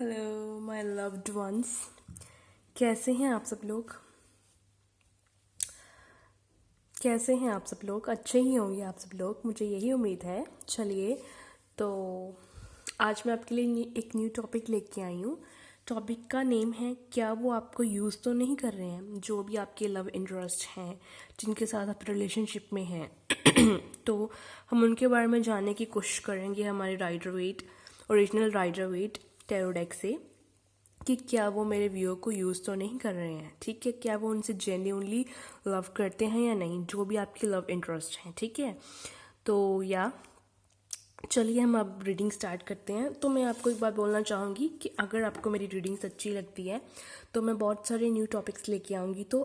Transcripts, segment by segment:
Hello my loved ones. कैसे हैं आप सब लोग? अच्छे ही होंगे आप सब लोग, मुझे यही उम्मीद है। चलिए, तो आज मैं आपके लिए एक न्यू टॉपिक लेके आई हूँ। टॉपिक का नेम है, क्या वो आपको यूज़ तो नहीं कर रहे हैं? जो भी आपके लव इंटरेस्ट हैं, जिनके साथ आप रिलेशनशिप में हैं तो हम उनके बारे में जानने की कोशिश करेंगे हमारे Rider Waite, original Rider Waite tarot deck से, कि क्या वो मेरे व्यू को यूज़ तो नहीं कर रहे हैं। ठीक है, क्या वो उनसे जेन्यूनली लव करते हैं या नहीं, जो भी आपके लव इंटरेस्ट हैं। ठीक है, तो चलिए हम अब रीडिंग स्टार्ट करते हैं। तो मैं आपको एक बात बोलना चाहूँगी कि अगर आपको मेरी रीडिंग्स अच्छी लगती है तो मैं बहुत सारे न्यू टॉपिक्स लेके आऊँगी, तो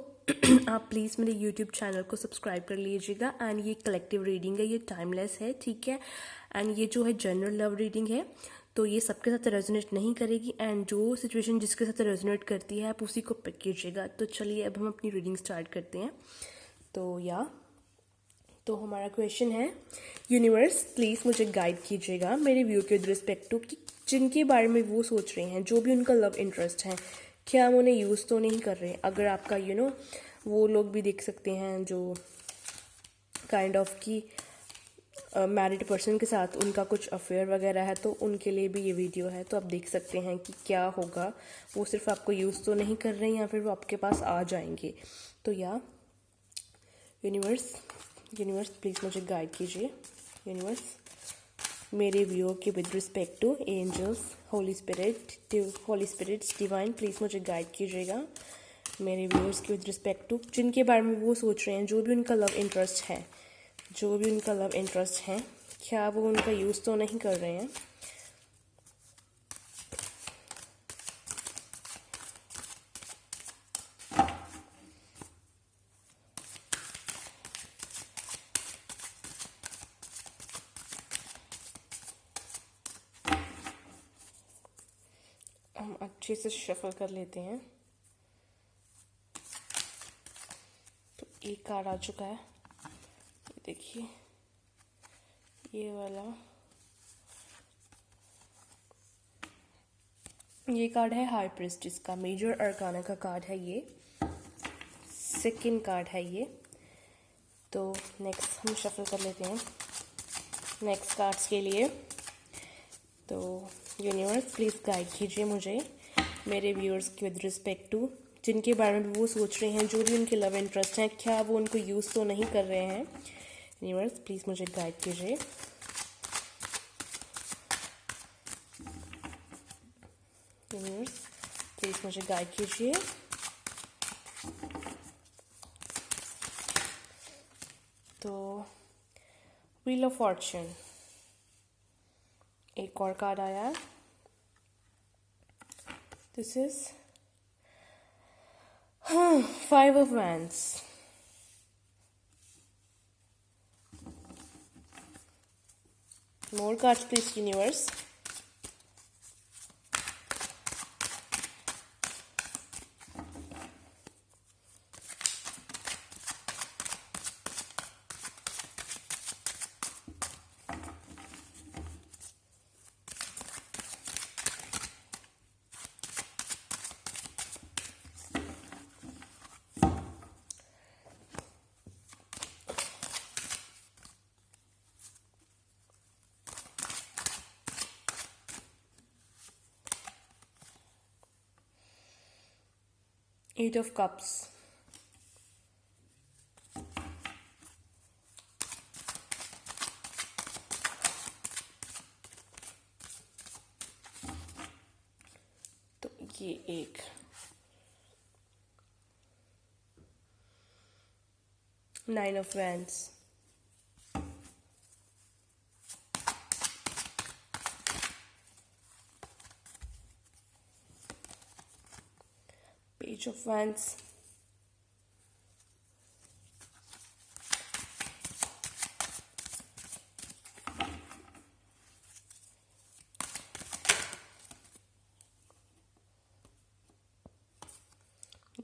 आप प्लीज़ मेरे यूट्यूब चैनल को सब्सक्राइब कर लीजिएगा। एंड ये कलेक्टिव रीडिंग है, ये टाइमलेस है। ठीक है, एंड ये जो है जनरल लव रीडिंग है, तो ये सबके साथ रेजोनेट नहीं करेगी। एंड जो सिचुएशन जिसके साथ रेजोनेट करती है आप उसी को पिक कीजिएगा। तो चलिए अब हम अपनी रीडिंग स्टार्ट करते हैं। तो हमारा क्वेश्चन है, यूनिवर्स प्लीज़ मुझे गाइड कीजिएगा मेरे व्यू के रिस्पेक्ट टू, कि जिनके बारे में वो सोच रहे हैं, जो भी उनका लव इंटरेस्ट है, क्या हम उन्हें यूज़ तो नहीं कर रहे हैं। अगर आपका वो लोग भी देख सकते हैं जो काइंड ऑफ की मैरिड पर्सन के साथ उनका कुछ अफेयर वगैरह है, तो उनके लिए भी ये वीडियो है। तो आप देख सकते हैं कि क्या होगा, वो सिर्फ आपको यूज़ तो नहीं कर रहे हैं या फिर वो आपके पास आ जाएंगे। तो यूनिवर्स प्लीज़ मुझे गाइड कीजिए। यूनिवर्स मेरे व्यू के with respect to angels, holy spirits divine, please मुझे गाइड कीजिएगा मेरे व्यूअर्स के विद रिस्पेक्ट टू, जिनके बारे में वो सोच रहे हैं, जो भी उनका लव इंटरेस्ट है, क्या वो उनका यूज़ तो नहीं कर रहे हैं। हम अच्छे से शफल कर लेते हैं। तो एक कार्ड आ चुका है, ये देखिए, ये वाला, ये कार्ड है हाई प्रिस्टेस का, मेजर अरकाना का कार्ड है ये, सेकंड कार्ड है ये। तो नेक्स्ट हम शफल कर लेते हैं नेक्स्ट कार्ड्स के लिए। तो यूनिवर्स प्लीज़ गाइड कीजिए मुझे मेरे व्यूअर्स के विद रिस्पेक्ट टू, जिनके बारे में वो सोच रहे हैं, जो भी उनके लव इंटरेस्ट हैं, क्या वो उनको यूज़ तो नहीं कर रहे हैं। यूनिवर्स प्लीज़ मुझे गाइड कीजिए। यूनिवर्स प्लीज़ मुझे गाइड कीजिए। तो व्हील ऑफ फॉर्च्यून, एक और कार्ड आया, this is 5 of Wands। More cards please, universe। Eight of Cups, तो ये एक, Nine of Wands, Page of Wands,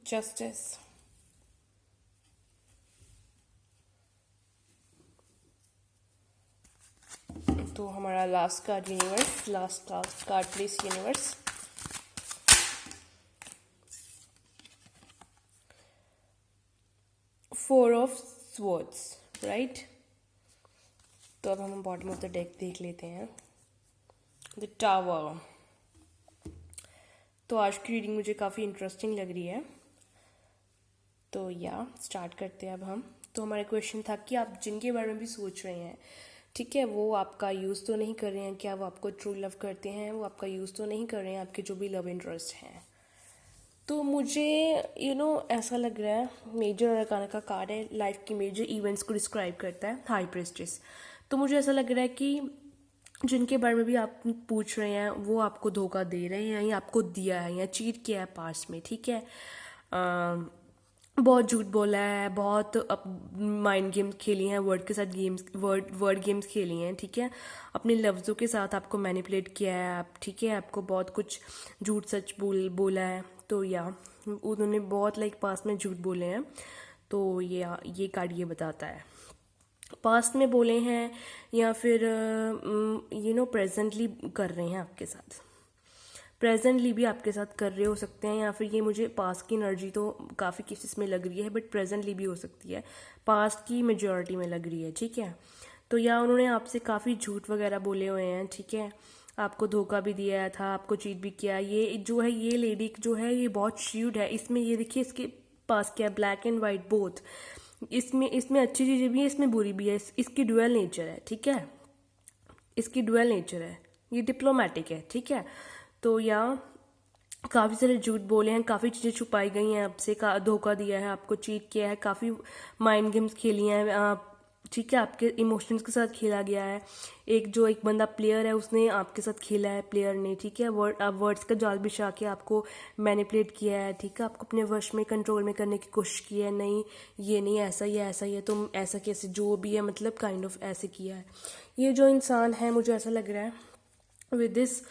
Justice, तो हमारा last card universe, last card please universe. Four of swords, right. तो अब हम बॉटम ऑफ द डेक देख लेते हैं, द टावर। तो आज की रीडिंग मुझे काफ़ी इंटरेस्टिंग लग रही है, तो या स्टार्ट करते हैं अब हम। तो हमारा क्वेश्चन था कि आप जिनके बारे में भी सोच रहे हैं, ठीक है, वो आपका यूज़ तो नहीं कर रहे हैं, क्या वो आपको ट्रू लव करते हैं, वो आपका यूज़ तो नहीं कर रहे हैं, आपके जो भी लव इंटरेस्ट हैं। तो मुझे ऐसा लग रहा है, मेजर अरकाना का कार्ड है, लाइफ की मेजर इवेंट्स को डिस्क्राइब करता है, हाई प्रेस्टिस। तो मुझे ऐसा लग रहा है कि जिनके बारे में भी आप पूछ रहे हैं वो आपको धोखा दे रहे हैं या आपको दिया है या चीट किया है पास्ट में, ठीक है। बहुत झूठ बोला है, बहुत माइंड गेम्स खेली हैं, वर्ड के साथ गेम्स, वर्ड गेम्स खेली हैं, ठीक है। अपने लफ्ज़ों के साथ आपको मैनिपुलेट किया है, आप, ठीक है, आपको बहुत कुछ झूठ सच बोला है। तो या उन्होंने बहुत पास्ट में झूठ बोले हैं। तो ये कार्ड ये बताता है पास्ट में बोले हैं या फिर प्रेजेंटली कर रहे हैं आपके साथ, प्रेजेंटली भी आपके साथ कर रहे हो सकते हैं, या फिर ये मुझे पास्ट की एनर्जी तो काफ़ी केसेस में लग रही है, बट प्रेजेंटली भी हो सकती है, पास्ट की मेजॉरिटी में लग रही है, ठीक है। तो या उन्होंने आपसे काफ़ी झूठ वगैरह बोले हुए हैं, ठीक है, आपको धोखा भी दिया था, आपको चीट भी किया। ये जो है, ये लेडी जो है, ये बहुत श्यूड है। इसमें ये देखिए, इसके पास क्या है, ब्लैक एंड वाइट बोथ। इसमें अच्छी चीज़ें भी है, इसमें बुरी भी है, इसकी डुअल नेचर है, ठीक है, इसकी डुअल नेचर है, ये डिप्लोमेटिक है, ठीक है। तो या काफ़ी सारे झूठ बोले हैं, काफ़ी चीज़ें छुपाई गई हैं आपसे, धोखा दिया है, आपको चीट किया है, काफ़ी माइंड गेम्स खेली हैं, ठीक है, आपके इमोशंस के साथ खेला गया है। एक बंदा प्लेयर है, उसने आपके साथ खेला है, प्लेयर ने, ठीक है, वर्ड्स का जाल बिछा के आपको मैनिपुलेट किया है, ठीक है, आपको अपने वश में कंट्रोल में करने की कोशिश की है। नहीं, ये नहीं, ऐसा ही है, तुम ऐसा कैसे, जो भी है, मतलब काइंड ऑफ ऐसे किया है। ये जो इंसान है, मुझे ऐसा लग रहा है विद दिस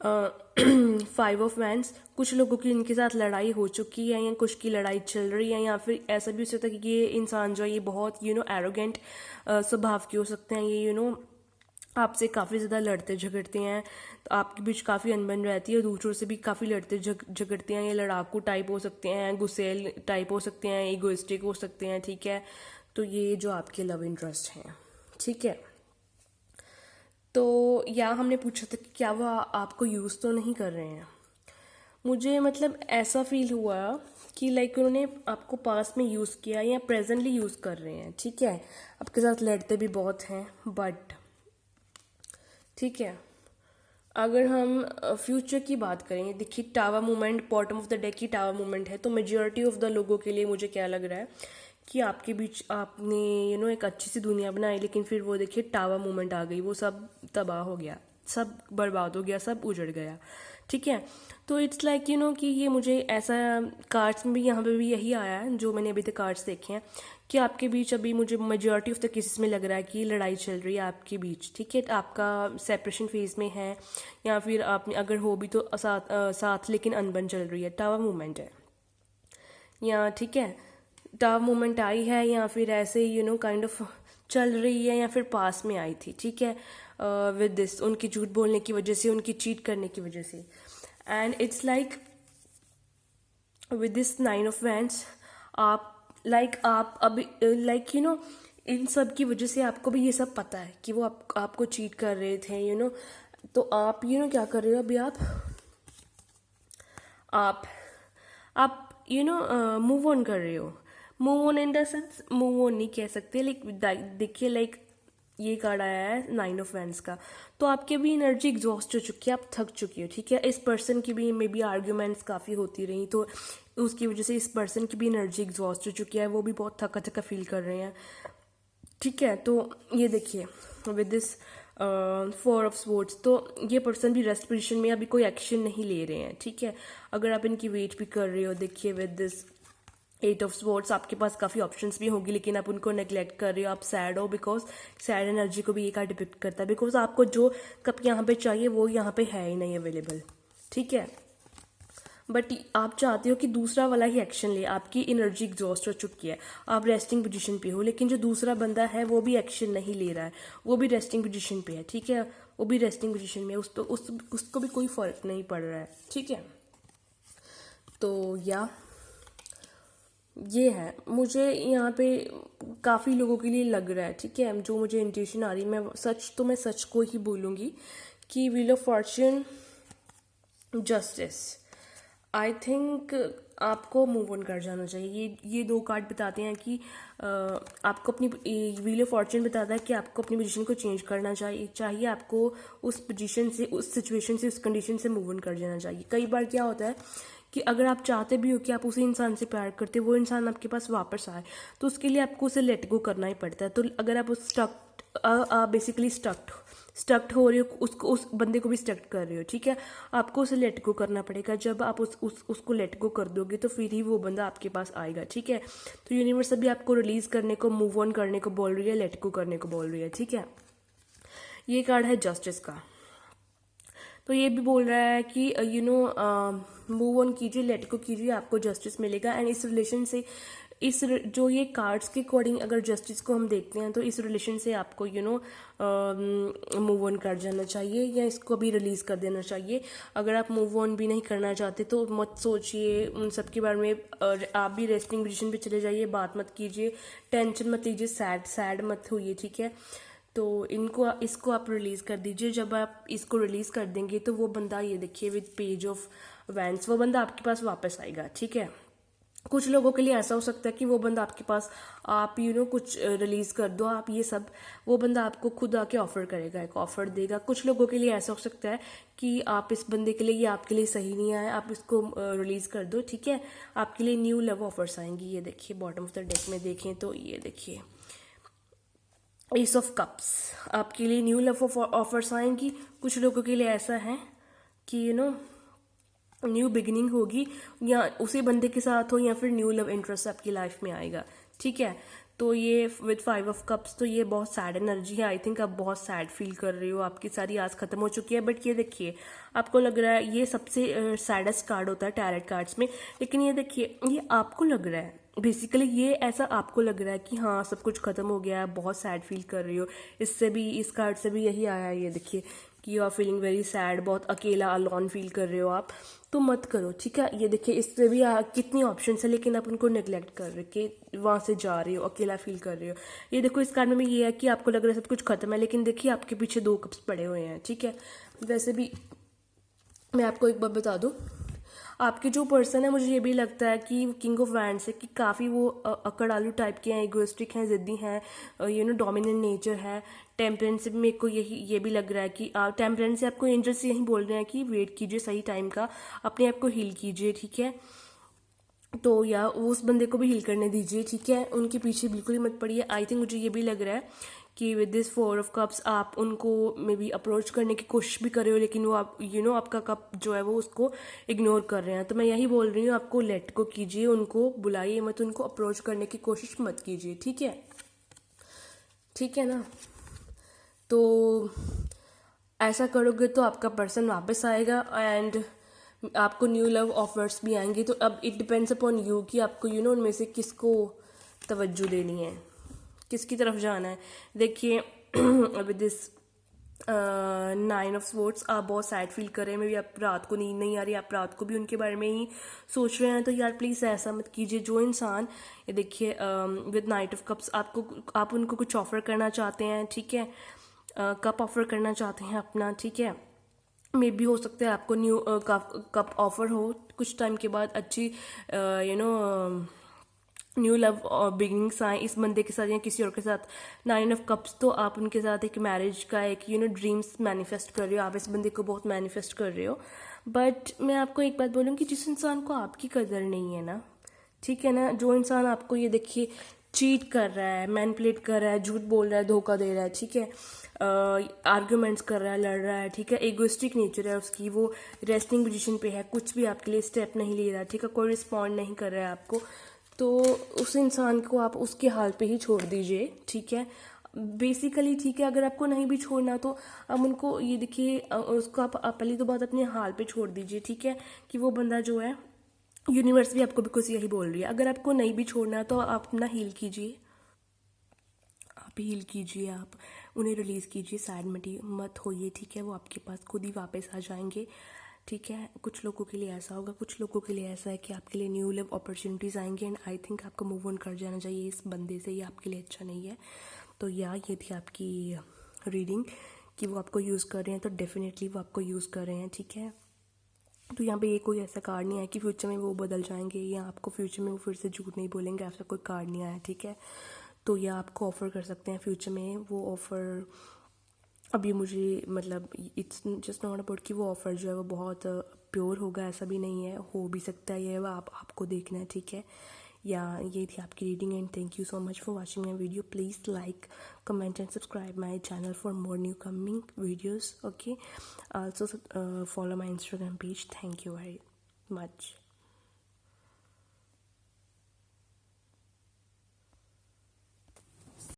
5 ऑफ वैंड्स, कुछ लोगों की इनके साथ लड़ाई हो चुकी है या कुछ की लड़ाई चल रही है, या फिर ऐसा भी हो सकता है कि ये इंसान जो है ये बहुत एरोगेंट स्वभाव के हो सकते हैं। ये आपसे काफ़ी ज़्यादा लड़ते झगड़ते हैं, तो आपके बीच काफ़ी अनबन रहती है, दूसरों से भी काफ़ी लड़ते झगड़ते हैं। ये लड़ाकू टाइप हो सकते हैं, गुस्सेल टाइप हो सकते हैं, इगोइस्टिक हो सकते हैं, ठीक है। तो ये जो आपके लव इंटरेस्ट हैं, ठीक है। तो या हमने पूछा था कि क्या वो आपको यूज़ तो नहीं कर रहे हैं। मुझे ऐसा फील हुआ कि उन्होंने आपको पास्ट में यूज़ किया या प्रेजेंटली यूज़ कर रहे हैं, ठीक है। आपके साथ लड़ते भी बहुत हैं, बट ठीक है, अगर हम फ्यूचर की बात करें, देखिए tower movement, bottom of the deck की टावर मूवमेंट है, तो मेजॉरिटी ऑफ द लोगों के लिए मुझे क्या लग रहा है कि आपके बीच आपने एक अच्छी सी दुनिया बनाई, लेकिन फिर वो देखिए टावर मूवमेंट आ गई, वो सब तबाह हो गया, सब बर्बाद हो गया, सब उजड़ गया, ठीक है। तो इट्स कि ये मुझे ऐसा कार्ड्स में भी, यहाँ पे भी यही आया है जो मैंने अभी तक कार्ड्स देखे हैं, कि आपके बीच अभी मुझे मेजॉरिटी ऑफ द केसेस में लग रहा है कि लड़ाई चल रही है आपके बीच, ठीक है। आपका सेपरेशन फेज में है, या फिर आपने अगर हो भी तो साथ लेकिन अनबन चल रही है, टावर मूवमेंट है, या ठीक है, टावर मूवमेंट आई है, या फिर ऐसे काइंड ऑफ चल रही है, या फिर पास में आई थी, ठीक है, विद दिस उनकी झूठ बोलने की वजह से, उनकी चीट करने की वजह से। And it's with this 9 of wands, आप आप अभी इन सब की वजह से आपको भी ये सब पता है कि वो आपको चीट कर रहे थे, तो आप क्या कर रहे हो अभी, आप मूव ऑन कर रहे हो। Move on in the sense, move on नहीं कह सकते, देखिए ये कार्ड आया है 9 ऑफ वैंड्स का, तो आपकी भी एनर्जी एग्जॉस्ट हो चुकी है, आप थक चुकी हो, ठीक है। इस पर्सन की भी मे बी आर्ग्यूमेंट्स काफ़ी होती रही, तो उसकी वजह से इस पर्सन की भी एनर्जी एग्जॉस्ट हो चुकी है, वो भी बहुत थका थका फील कर रहे हैं, ठीक है। तो ये देखिए विद दिस 4 ऑफ स्वॉर्ड्स, तो ये पर्सन भी रेस्ट पोजीशन में अभी कोई एक्शन नहीं ले रहे हैं, ठीक है। अगर आप इनकी वेट भी कर रहे हो, देखिए विद दिस 8 ऑफ स्वॉर्ड्स, आपके पास काफ़ी ऑप्शंस भी होंगी, लेकिन आप उनको नेग्लेक्ट कर रहे हो, आप सैड हो, बिकॉज सैड एनर्जी को भी ये कार्ड डिपिक्ट करता है, बिकॉज आपको जो कप यहाँ पे चाहिए वो यहाँ पे है ही नहीं अवेलेबल, ठीक है। बट आप चाहते हो कि दूसरा वाला ही एक्शन ले, आपकी एनर्जी एग्जॉस्ट हो चुकी है, आप रेस्टिंग पोजीशन पे हो, लेकिन जो दूसरा बंदा है वो भी एक्शन नहीं ले रहा है, वो भी रेस्टिंग पोजीशन पे है, ठीक है, वो भी रेस्टिंग पोजीशन में, उसको भी कोई फर्क नहीं पड़ रहा है, ठीक है। तो या ये है, मुझे यहाँ पे काफ़ी लोगों के लिए लग रहा है, ठीक है, जो मुझे इंट्यूशन आ रही है, मैं सच को ही बोलूँगी कि wheel of Fortune, justice, I think आपको मूव ऑन कर जाना चाहिए। ये दो कार्ड बताते हैं कि आपको अपनी, व्हील ऑफ फॉर्च्यून बताता है कि आपको अपनी पोजीशन को चेंज करना चाहिए आपको उस पोजीशन से, उस सिचुएशन से, उस कंडीशन से मूव ऑन कर जाना चाहिए। कई बार क्या होता है कि अगर आप चाहते भी हो कि आप उसी इंसान से प्यार करते, वो इंसान आपके पास वापस आए, तो उसके लिए आपको उसे लेट गो करना ही पड़ता है। तो अगर आप उस बेसिकली स्टक्ड हो रहे हो, उसको, उस बंदे को भी स्टक्ड कर रहे हो, ठीक है, आपको उसे लेट गो करना पड़ेगा। जब आप उसको लेट गो कर दोगे तो फिर ही वो बंदा आपके पास आएगा, ठीक है। तो यूनिवर्स अभी आपको रिलीज करने को, मूव ऑन करने को बोल रही है, लेट गो करने को बोल रही है, ठीक है। ये कार्ड है जस्टिस का। तो ये भी बोल रहा है कि मूव ऑन कीजिए, लेट गो कीजिए, आपको जस्टिस मिलेगा। एंड इस रिलेशन से, जो ये कार्ड्स के अकॉर्डिंग अगर जस्टिस को हम देखते हैं तो इस रिलेशन से आपको मूव ऑन कर जाना चाहिए या इसको अभी रिलीज़ कर देना चाहिए। अगर आप मूव ऑन भी नहीं करना चाहते तो मत सोचिए उन सब के बारे में, आप भी रेस्टिंग पोजीशन पे चले जाइए, बात मत कीजिए, टेंशन मत लीजिए, सैड मत होइए, ठीक है। तो इसको आप रिलीज़ कर दीजिए। जब आप इसको रिलीज़ कर देंगे तो वो बंदा, ये देखिए विद पेज ऑफ वैंड्स, वो बंदा आपके पास वापस आएगा, ठीक है। कुछ लोगों के लिए ऐसा हो सकता है कि वो बंदा आपके पास, आप कुछ रिलीज कर दो आप ये सब, वो बंदा आपको खुद आके ऑफर करेगा, एक ऑफर देगा। कुछ लोगों के लिए ऐसा हो सकता है कि आप इस बंदे के लिए, ये आपके लिए सही नहीं आया, आप इसको रिलीज कर दो, ठीक है। आपके लिए न्यू लव ऑफर्स आएंगी। ये देखिए बॉटम ऑफ द डेक में देखें तो ये देखिए एस ऑफ कप्स, आपके लिए न्यू लव ऑफर्स आएंगी। कुछ लोगों के लिए ऐसा है कि न्यू बिगिनिंग होगी, या उसी बंदे के साथ हो, या फिर न्यू लव इंटरेस्ट आपकी लाइफ में आएगा, ठीक है। तो ये विद 5 ऑफ कप्स, तो ये बहुत सैड एनर्जी है। आई थिंक आप बहुत सैड फील कर रहे हो, आपकी सारी आस खत्म हो चुकी है। बट ये देखिए, आपको लग रहा है, ये सबसे सैडेस्ट कार्ड होता है टैरेट कार्ड्स में, लेकिन ये देखिए, ये आपको लग रहा है, बेसिकली ये ऐसा आपको लग रहा है कि हाँ सब कुछ खत्म हो गया है, बहुत सैड फील कर रही हो। इससे भी, इस कार्ड से भी यही आया है, ये देखिए कि you are feeling very sad, बहुत अकेला अलोन फील कर रहे हो आप। तो मत करो, ठीक है। ये देखिए इससे भी कितनी ऑप्शंस है, लेकिन आप उनको नेग्लेक्ट कर रहे कि वहाँ से जा रहे हो, अकेला फील कर रहे हो। ये देखो इस कार्ड में भी ये है कि आपको लग रहा है सब कुछ खत्म है, लेकिन देखिए आपके पीछे 2 कप्स पड़े हुए हैं, ठीक है। वैसे भी मैं आपको एक बात बता दूं, आपके जो पर्सन है, मुझे ये भी लगता है कि किंग ऑफ वैंड्स है, कि काफ़ी वो अकड़ आलू टाइप के हैं, इगोइस्टिक हैं, ज़िद्दी हैं, डोमिनेंट नेचर है। टेम्परेंस से मेरे को ये भी लग रहा है कि टेम्परेंस से आपको एंजल्स यही बोल रहे हैं कि वेट कीजिए सही टाइम का, अपने आप को हील कीजिए, ठीक है। तो या उस बंदे को भी हील करने दीजिए, ठीक है, उनके पीछे बिल्कुल ही मत पड़िए। आई थिंक मुझे ये भी लग रहा है कि विद दिस 4 ऑफ कप्स आप उनको मे बी अप्रोच करने की कोशिश भी कर रहे हो, लेकिन वो आप आपका कप जो है वो उसको इग्नोर कर रहे हैं। तो मैं यही बोल रही हूँ, आपको लेट को कीजिए, उनको बुलाइए मत, उनको अप्रोच करने की कोशिश मत कीजिए, ठीक है, ठीक है ना। तो ऐसा करोगे तो आपका पर्सन वापस आएगा एंड आपको न्यू लव ऑफर्स भी आएंगे। तो अब इट डिपेंड्स अपॉन यू कि आपको उनमें से किसको तवज्जो देनी है, किसकी तरफ जाना है। देखिए विद दिस 9 ऑफ स्वॉर्ड्स, आप बहुत सैड फील कर रहे हैं, मे बी आप रात को नींद नहीं आ रही, आप रात को भी उनके बारे में ही सोच रहे हैं। तो यार प्लीज़ ऐसा मत कीजिए। जो इंसान, ये देखिए विद नाइट ऑफ कप्स, आप उनको कुछ ऑफर करना चाहते हैं, ठीक है, कप ऑफर करना चाहते हैं अपना, ठीक है। मे भी हो सकता है आपको न्यू कप ऑफर हो कुछ टाइम के बाद, अच्छी न्यू लव बिगिनिंग्स आए इस बंदे के साथ या किसी और के साथ। 9 ऑफ कप्स, तो आप उनके साथ एक मैरिज का एक ड्रीम्स मैनिफेस्ट कर रहे हो, आप इस बंदे को बहुत मैनिफेस्ट कर रहे हो। बट मैं आपको एक बात बोलूँ कि जिस इंसान को आपकी कदर नहीं है ना, ठीक है ना, जो इंसान आपको ये देखिए चीट कर रहा है, मैनिपुलेट कर रहा है, झूठ बोल रहा है, धोखा दे रहा है, ठीक है, आर्ग्यूमेंट्स कर रहा है, लड़ रहा है, ठीक है, एगोइस्टिक नेचर है उसकी, वो रेस्टिंग पोजीशन पे है, कुछ भी आपके लिए स्टेप नहीं ले रहा, ठीक है, कोई रिस्पॉन्ड नहीं कर रहा है आपको, तो उस इंसान को आप उसके हाल पे ही छोड़ दीजिए, ठीक है, बेसिकली, ठीक है। अगर आपको नहीं भी छोड़ना तो आप उनको ये देखिए उसको आप पहली तो बात अपने हाल पे छोड़ दीजिए, ठीक है, कि वो बंदा जो है, यूनिवर्स भी आपको बिल्कुल यही बोल रही है, अगर आपको नहीं भी छोड़ना तो आप अपना हील कीजिए, आप हील कीजिए, आप उन्हें रिलीज़ कीजिए, सैड मत होइए, ठीक है, वो आपके पास खुद ही वापस आ जाएंगे। ठीक है। कुछ लोगों के लिए ऐसा होगा, कुछ लोगों के लिए ऐसा है कि आपके लिए न्यू लिव अपॉर्चुनिटीज़ आएंगे एंड आई थिंक आपको मूव ऑन कर जाना चाहिए इस बंदे से, ये आपके लिए अच्छा नहीं है। तो ये थी आपकी रीडिंग कि वो आपको यूज़ कर रहे हैं, तो डेफिनेटली वो आपको यूज़ कर रहे हैं, ठीक है। तो यहाँ पे ये कोई ऐसा कार्ड नहीं है कि फ्यूचर में वो बदल जाएंगे या आपको फ्यूचर में वो फिर से झूठ नहीं बोलेंगे, ऐसा कोई कार्ड नहीं आया, ठीक है। तो यह आपको ऑफ़र कर सकते हैं फ्यूचर में, वो ऑफ़र अभी मुझे मतलब इट्स जस्ट नॉट अबाउट कि वो ऑफ़र जो है वो बहुत प्योर होगा, ऐसा भी नहीं है, हो भी सकता है, ये आपको देखना है, ठीक है। या ये थी आपकी reading and thank you so much for watching my video. Please like, comment and subscribe my channel for more new coming videos, okay. Also follow my Instagram page. Thank you very much.